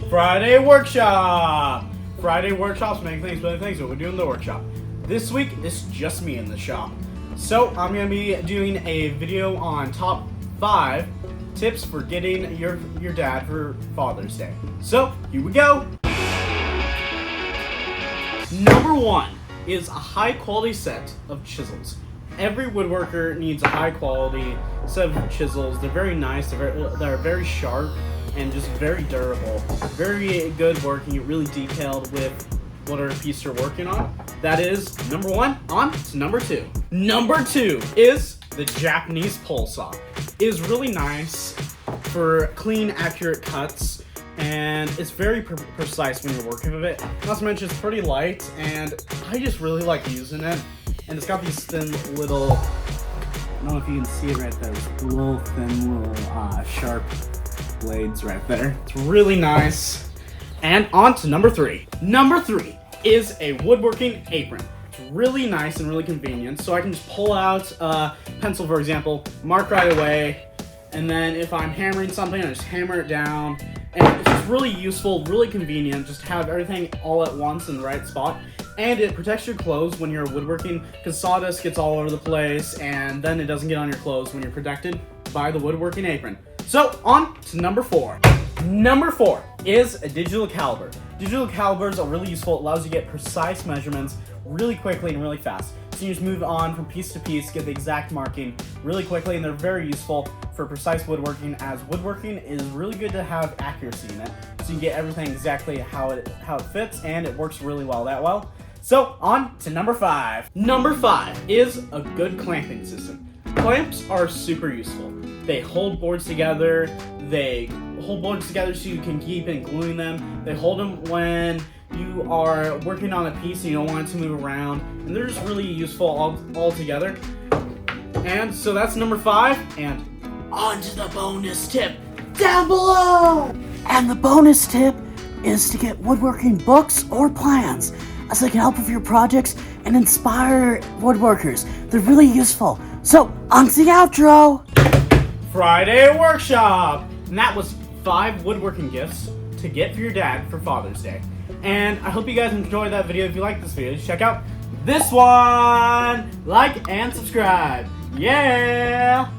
Friday workshop! Friday workshops, make things, better things, what we do in the workshop. This week, it's just me in the shop. So, I'm going to be doing a video on top 5 tips for getting your dad for Father's Day. So, here we go! Number 1 is a high quality set of chisels. Every woodworker needs a high quality set of chisels. They're very nice, they're very sharp, and just very durable. Very good working, really detailed with whatever piece you're working on. That is number 1. On to number 2. Number 2 is the Japanese pole saw. It is really nice for clean, accurate cuts, and it's very precise when you're working with it. Not to mention, it's pretty light, and I just really like using it. And it's got these thin little, I don't know if you can see it right there, these thin sharp blades right there. It's really nice. And on to number 3. Number 3 is a woodworking apron. It's really nice and really convenient. So I can just pull out a pencil, for example, mark right away, and then if I'm hammering something, I just hammer it down. And it's just really useful, really convenient, just to have everything all at once in the right spot. And it protects your clothes when you're woodworking, because sawdust gets all over the place, and then it doesn't get on your clothes when you're protected by the woodworking apron. So, on to number 4. Number 4 is a digital caliper. Digital calipers are really useful. It allows you to get precise measurements really quickly and really fast. So you just move on from piece to piece, get the exact marking really quickly, and they're very useful for precise woodworking, as woodworking is really good to have accuracy in it. So you get everything exactly how it fits, and it works really well that well. So, on to number 5. Number 5 is a good clamping system. Clamps are super useful. They hold boards together, so you can keep and gluing them. They hold them when you are working on a piece and you don't want it to move around, and they're just really useful all together. And so that's number 5, and on to the bonus tip down below! And the bonus tip is to get woodworking books or plans, as they can help with your projects and inspire woodworkers. They're really useful. So, on to the outro! Friday workshop! And that was 5 woodworking gifts to get for your dad for Father's Day. And I hope you guys enjoyed that video. If you liked this video, check out this one! Like and subscribe. Yeah!